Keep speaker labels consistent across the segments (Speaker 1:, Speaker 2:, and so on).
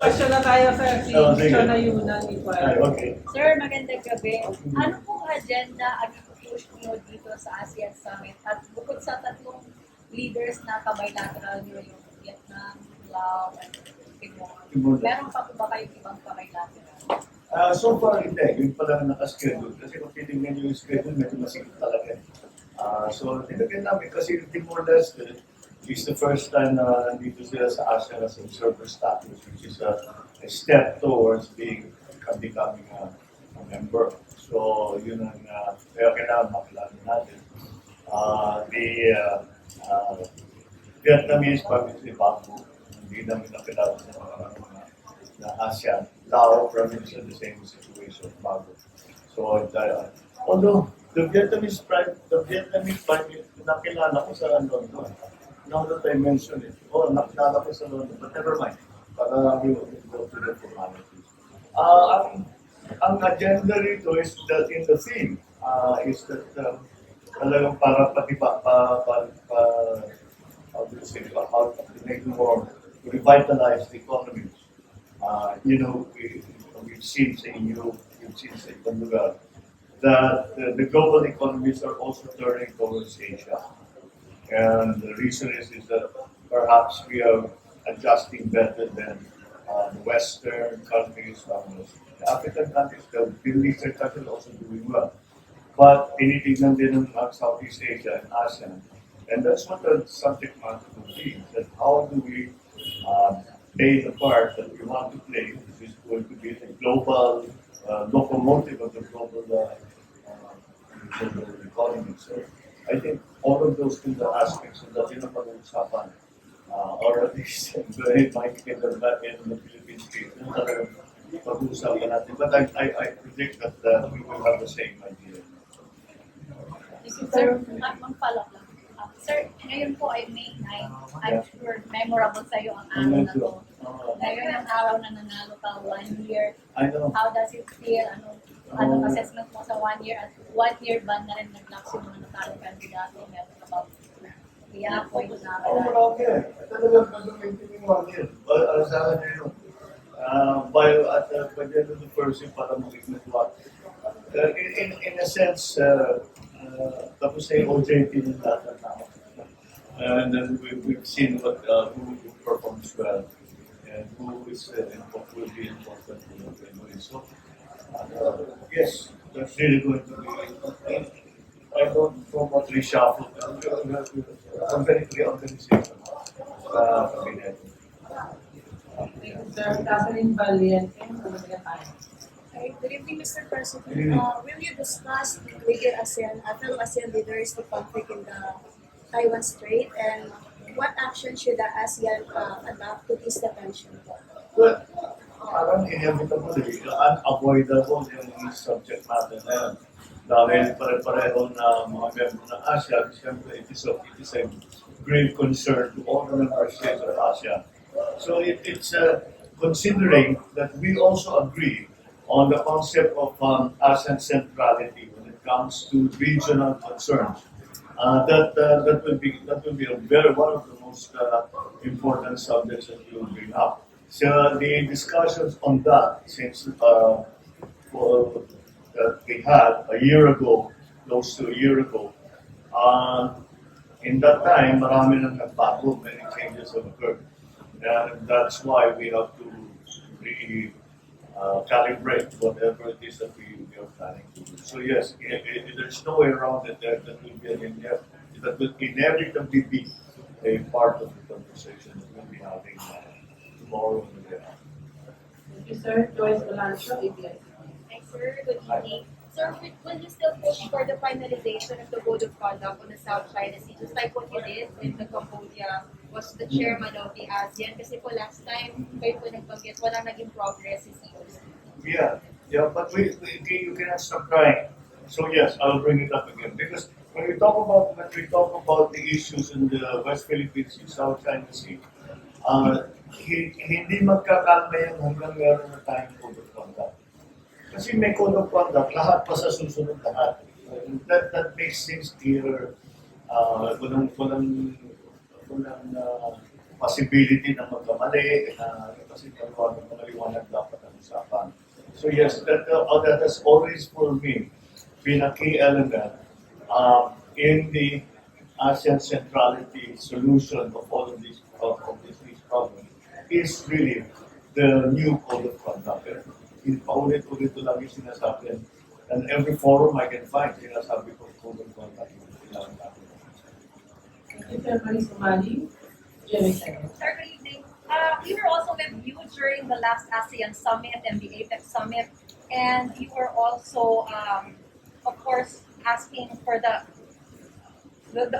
Speaker 1: Question na tayo sa si
Speaker 2: sige.
Speaker 1: na Yunan ni
Speaker 2: Ay, okay.
Speaker 3: Sir, magandang gabi. Ano pong agenda ang i-push nyo dito sa ASEAN Summit? At bukod sa tatlong leaders na kabilateral nyo, yung Vietnam, Laos, at Timor, meron pa po ba kayong ibang kabilateral?
Speaker 2: So far, hindi. Yun pa lang nakaschedule. Kasi kung titignan nyo yung schedule, medyo masikip talaga. So, tinagyan namin kasi yung Timor-Leste is the first time na nandito sila sa ASEAN as observer status, which is a step towards becoming a member. So, yun ang kaya kailangan makilala natin. The Vietnamese province ni Bongbong, hindi namin nakilala sa mga na ASEAN. Laos province in the same situation, Bago. So, although the Vietnamese prime, nakilala ko sa London. Now that I mention it, nakilala ko sa London, but never mind. Para we will go to the formalities. Ang agenda rito is that in the theme is that talagang para how do you say, how to make more, to revitalize the economy. We've seen sa EU, we've seen sa ibang lugar, that the global economies are also turning towards Asia. And the reason is that perhaps we are adjusting better than the Western countries, the African countries, the Middle Eastern countries also doing well. But tinitignan din ng Southeast Asia and ASEAN. And that's what the subject matter will be, that how do we play the part that we want to play, which is going to be a global locomotive of the global economy. So I think all of those two aspects of that yung pag-uusapan, or at least makikita back in the Philippine street, yung talagang pag-uusapan natin. But I predict that we will have the same idea.
Speaker 3: Sir, mag-follow up lang. Sir, ngayon po ay May 9. I'm sure memorable sa iyo ang araw na to. Ngayon ang araw na nanalo ka 1 year.
Speaker 2: I know.
Speaker 3: How does it feel? Anong assessment mo sa 1 year? At 1 year ba na rin nag-lock yung mga natalong kandidato? Meron ka ba iyak o yung
Speaker 2: Marami. Talagang gagamitin yung 1 year. Sa akin yun. By the end of the first year, para magiging what? In a sense, tapos na yung OJT ng lahat ng tao. And then we've seen who performs well and who is what will be important in the way. So, yes, that's really going to be. I don't know what reshuffle. Organization. Cabinet.
Speaker 1: Sir Catherine Valiente,
Speaker 4: Good evening, Mr. President. Will you discuss with your fellow ASEAN leaders the conflict in the Taiwan Strait, and what action should the ASEAN adopt to ease the tension?
Speaker 2: Well, parang inevitable, unavoidable yung subject matter na yan. Dahil pare-pareho na mga member ng ASEAN, siyempre it is a grave concern to all the member states of ASEAN. So it's considering that we also agree on the concept of ASEAN centrality when it comes to regional concerns. That will be one of the most important subjects that we will bring up. So the discussions on that, since that we had a year ago, close to a year ago, in that time, marami nang nagbago, many changes have occurred. And that's why we have to really calibrate whatever it is that we are planning to do. So yes, there's no way around it. That will inevitably be a part of the conversation that we'll be having tomorrow and the day after.
Speaker 1: Thank you, sir. Joyce Balancho, ABS.
Speaker 3: Hi, sir. Good evening. Sir, will you still push for the finalization of the code of conduct on the South China Sea, just like what you did when the Cambodia was the chairman of the ASEAN? Kasi po last time, kayo po nagbanggit, wala naging progress si COC.
Speaker 2: Yeah, but you cannot stop crying. So yes, I'll bring it up again because when we talk about the issues in the West Philippine Sea, South China Sea, hindi magkakalma yan hanggang meron na tayong code of conduct. Kasi may code of conduct, lahat pa sa susunod lahat. That makes things clearer. Walang possibility na magkamali, kasi maliwanag dapat ang usapan. So yes, that has always for me been a key element in the ASEAN centrality solution of all of these problems is really the new code of conduct. Paulit-ulit ko lagi sinasabi. And every forum I can find, sinasabi ko code of conduct.
Speaker 1: Thank you, Sir Marie. Jennifer.
Speaker 5: Sir, good evening. We were also with you during the last ASEAN Summit and the APEC Summit, and you were also, of course, asking for the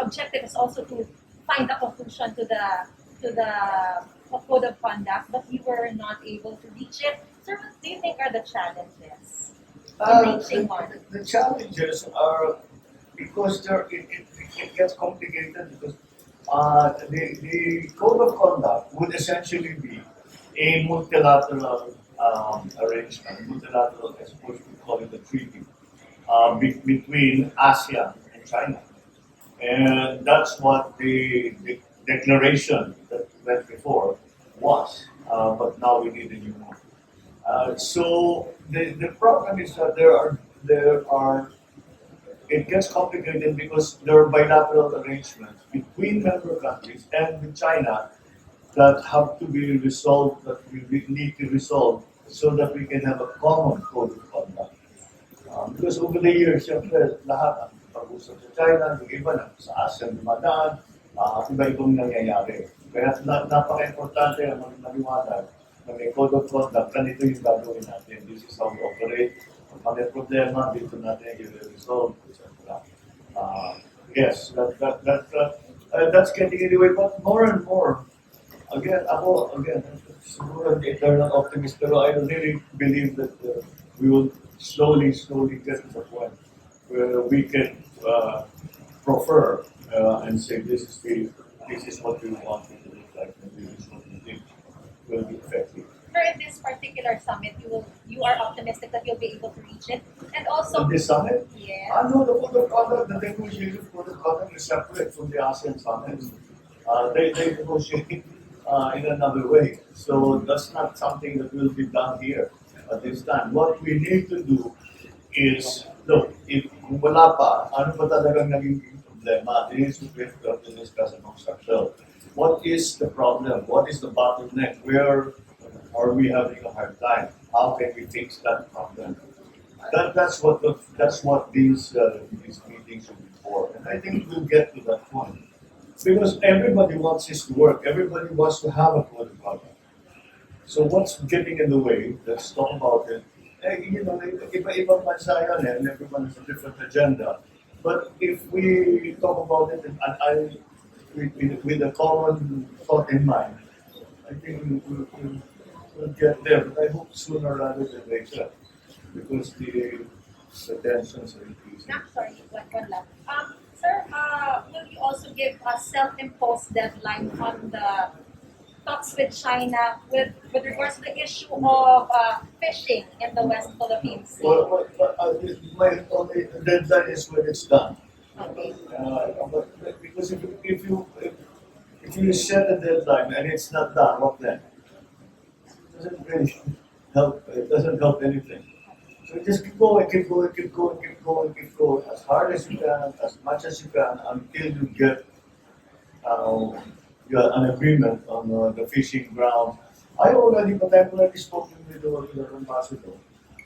Speaker 5: objective is also to find a conclusion to the code of conduct, but you were not able to reach it. Sir, what do you think are the challenges in reaching one?
Speaker 2: The challenges are because it gets complicated because the code of conduct would essentially be a multilateral arrangement, multilateral, I suppose we call it a treaty, between ASEAN and China. And that's what the declaration that went before was, but now we need a new one. So the problem is that there are it gets complicated because there are bilateral arrangements between member countries and with China that have to be resolved, that we need to resolve so that we can have a common code of conduct. Because over the years, siyempre, lahat ang pag-usap sa China, yung iba na sa ASEAN dumadaan, iba-ibang nangyayari. Kaya napaka-importante ang maliwanag na may code of conduct, ganito yung gagawin natin. This is how we operate. Pag may problema, dito natin i-resolve, etc. Yes, that's getting anyway, but more and more, again, siguro the eternal optimist, pero I really believe that we will slowly get to the point where we can prefer and say this is what we want it to look like, and this is what we think will be effective.
Speaker 5: Sir, in this particular summit, you are optimistic that you'll be able to reach it, and also
Speaker 2: On this summit?
Speaker 5: yes.
Speaker 2: No, the code of conduct, the negotiation code of conduct is separate from the ASEAN summit. They negotiate in another way. So that's not something that will be done here at this time. What we need to do is, look, if kung wala pa, ano ba talagang naging problema? This is what we have to discuss amongst ourselves. What is the problem? What is the bottleneck? Where are we having a hard time? How can we fix that problem? That's what these meetings will be for, and I think we'll get to that point because everybody wants this to work. Everybody wants to have a code of conduct. So what's getting in the way? Let's talk about it. Iba-ibang bansa yan, and everyone has a different agenda. But if we talk about it, and with a common thought in mind, I think we'll get there. But I hope sooner rather than later, because the tensions are increasing.
Speaker 5: Sorry, one last. Sir, will you also give a self-imposed deadline on the talks with China with regards to the issue of fishing in the West Philippine Sea?
Speaker 2: My only deadline is when it's done.
Speaker 5: Okay.
Speaker 2: Because if you set a deadline and it's not done, what then? It doesn't really help. It doesn't help anything. So just keep going as hard as you can, as much as you can, until you get an agreement on the fishing ground. I already spoken with the ambassador.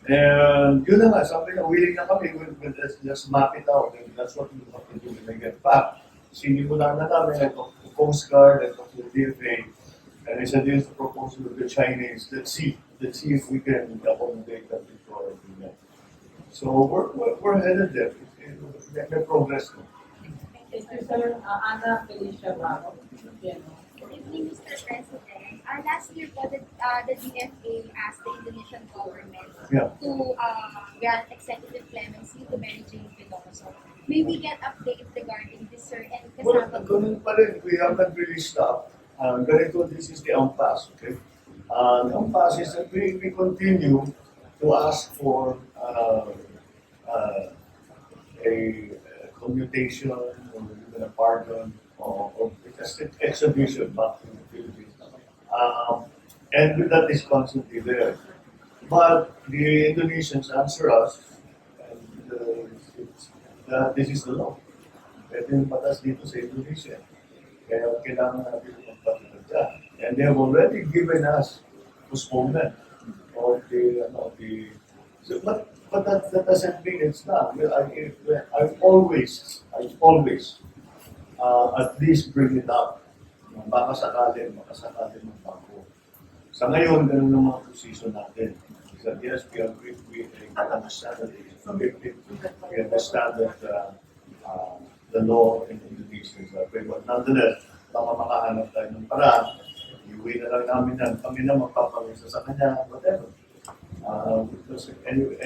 Speaker 2: And yun na nga, sabi na willing na kami, we'll just map it out. And that's what we want to do when I get back. Sinimulan na namin, I talked to the Coast Guard, I talked to the DFA, and I said, here's the proposal of the Chinese. Let's see if we can accommodate that before agreement. So we're headed there. May progress na.
Speaker 1: Thank you, Sir. Ana Felicia Bravo.
Speaker 3: Good evening, Mr. President. Last year po, the DFA asked the Indonesian government
Speaker 2: Yeah.
Speaker 3: to grant executive clemency to Mary Jane Piloso. May we get updates regarding this, sir? And
Speaker 2: Well,
Speaker 3: kasama
Speaker 2: ganun pa rin. We haven't really stopped. Ganito, this is the impasse, okay? The impasse is that we continue to ask for a commutation or even a pardon or just extradition back to the Philippines. And that is constantly there. But the Indonesians answer us, and that this is the law. Ito yung batas dito sa Indonesia. Kaya kailangan natin magpatutag dyan. And they have already given us postponement of the so, but that doesn't mean it's not. I've always at least bring it up. Baka sakali magbago. Sa ngayon, ganun ang mga position natin. Is that yes, we agree, we understand that it's convicted, we understand that the law in Indonesia is that way. But nonetheless, baka makahanap tayo ng paraan. Iuwi na lang namin yan. Kami na magpapawisa sa kanya, whatever. Because anyway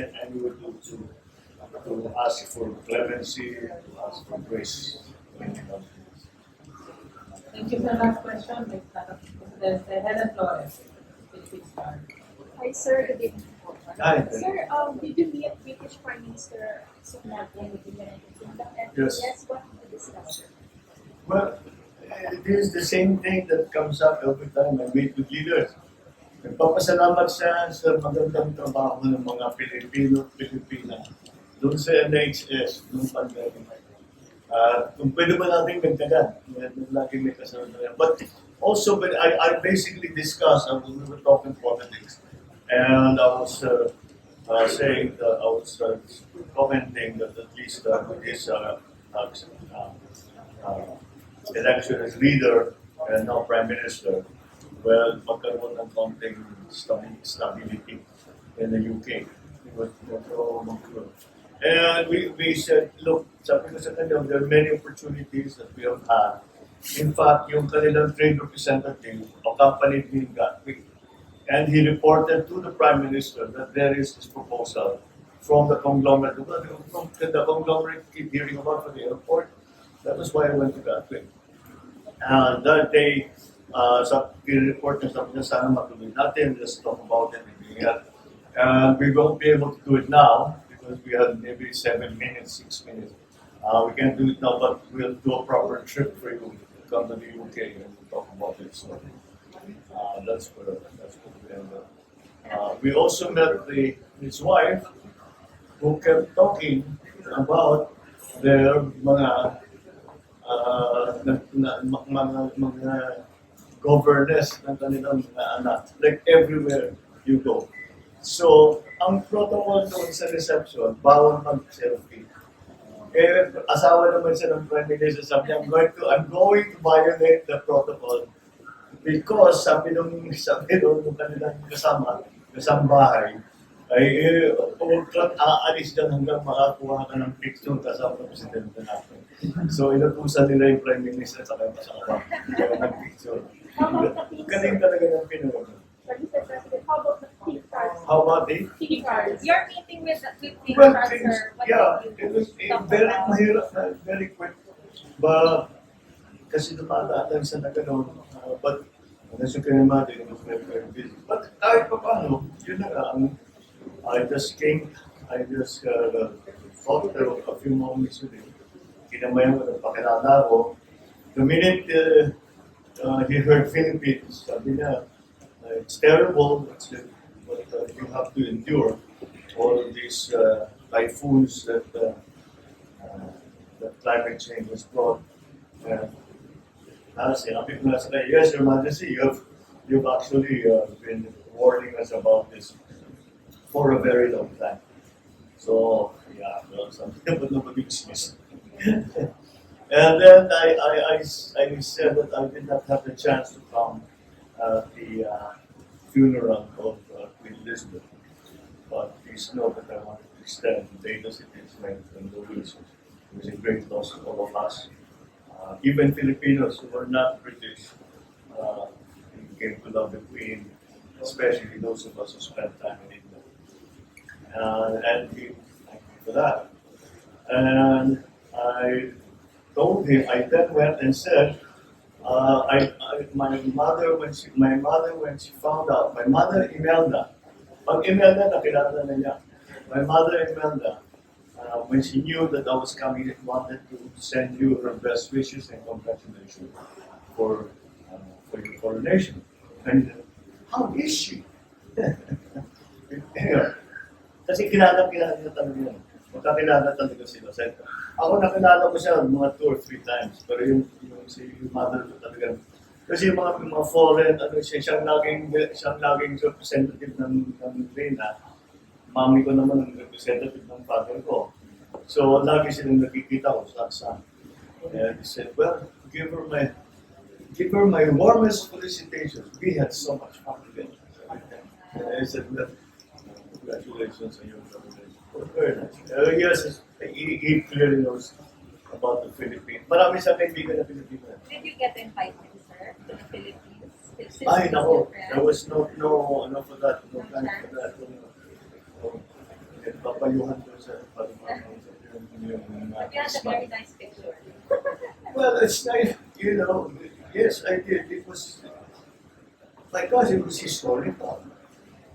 Speaker 2: to ask for clemency, to ask for grace.
Speaker 1: Thank you for the last question. There's Helen Flores, Philippine Star.
Speaker 4: Hi, sir. Good evening.
Speaker 2: Hi.
Speaker 4: Sir, did you meet British Prime Minister Sunak in the United Kingdom? And
Speaker 2: Yes.
Speaker 4: yes, what did you discuss?
Speaker 2: Well, it is the same thing that comes up every time I meet with leaders. Nagpapasalamat siya sa magandang trabaho ng mga Pilipina doon sa NHS, noong pandemic. Kung pwede ba natin magdagan, lagi may kasama na yan. But also, I basically discussed, we were talking politics, and I was saying that I was commenting that at least with this election as leader and now Prime Minister, well, magkaroon ng konting stability in the UK. And we said, look, sabi ko sa kanya, there are many opportunities that we have had. In fact, yung kanilang trade representative, accompanied me in Gatwick. And he reported to the Prime Minister that there is this proposal from the conglomerate. From the conglomerate keep hearing about for the airport. That was why I went to Gatwick. And that day, sa report niya, sabi niya, sana matuloy natin, let's talk about it. And we won't be able to do it now because we have maybe 7 minutes, 6 minutes. We can't do it now, but we'll do a proper trip for you to come to the UK and we'll talk about it. So that's where we end up. We also met his wife, who kept talking about their mga governance ng kanilang mga anak, like everywhere you go. So, ang protocol doon sa reception, bawal mag-selfie. Eh, asawa naman siya ng Prime Minister, sabi niya, I'm going to violate the protocol because sabi nung kanilang kasambahay, ay huwag kang aalis dyan hanggang makakuha ka ng picture kasama ng presidente natin. So, inutusan nila yung Prime Minister sa kanyang kasama ng picture. Galing talaga ng Pinoy.
Speaker 4: Mr. President, how about the key cards?
Speaker 2: How about the?
Speaker 4: Key cards.
Speaker 5: Your meeting with the
Speaker 2: Well,
Speaker 5: sir, what
Speaker 2: yeah,
Speaker 5: did
Speaker 2: it
Speaker 5: you
Speaker 2: was
Speaker 5: talk
Speaker 2: very
Speaker 5: about?
Speaker 2: mahirap na, very quick. But, kasi dumadaan sa na gano'n, but, as you can imagine, it was very busy. But kahit pa paano, yun na lang, I just talked a few moments with him. Kinamayan ko, pakilala ko. The minute he heard Philippines, sabi niya, it's terrible, but you have to endure all of these typhoons that climate change has brought. Sinabi ko na sa kanya, yes, Your Majesty, you've actually been warning us about this for a very long time. So, yeah, well, something but nobody dismissed. And then I said that I did not have the chance to come at the funeral of Queen Elizabeth. But please know that I want to extend data cities and condolences. It was a great loss to all of us. Even Filipinos who were not British came to love the Queen, especially those of us who spent time in England. And he thanked me for that. And I told him, I then went and said, my mother when she found out, my mother Imelda, pag Imelda nakilala na niya, my mother Imelda, when she knew that I was coming, wanted to send you her best wishes and congratulations for your coronation. And, how is she? Anyway, kasi kilala niya talaga yun. Magkakilala talaga sila. Ako nakilala ko siya mga 2 or 3 times. Pero yung mother ko talaga. Kasi yung mga foreign, siyang laging representative ng Reyna. Mami ko naman ang representative ng father ko. So, lagi silang nakikita ko sa. And he said, well, give her my warmest felicitations. We had so much fun together. And I said, well, congratulations on your graduation. Very nice. Yes, he clearly knows about the Philippines. Marami sa kaibigan na Pilipino.
Speaker 5: Did you get invited, sir, to the Philippines?
Speaker 2: Ay, nako. There was no for that. No time for that. Papayuhan ko sa pagmamahal sa
Speaker 5: But you had a very nice picture.
Speaker 2: Well, it's nice, yes, I did. It was, because it was historical.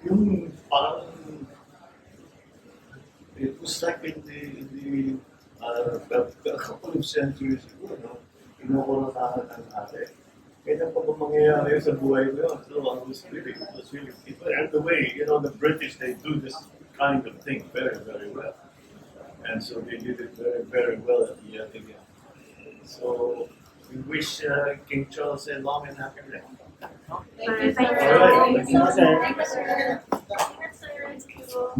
Speaker 2: Yung parang, it was like in the a couple of centuries ago, kinokoronahan ng ate. Kaya pa ba mangyayari sa buhay ko yun? So, it was really, and the way, the British, they do this kind of thing very, very well. And so they did it very, very well at the end again. So we wish King Charles a long and happy reign.
Speaker 1: Thank you, sir.
Speaker 2: All right.
Speaker 3: Thank you, sir. Thank you, sir.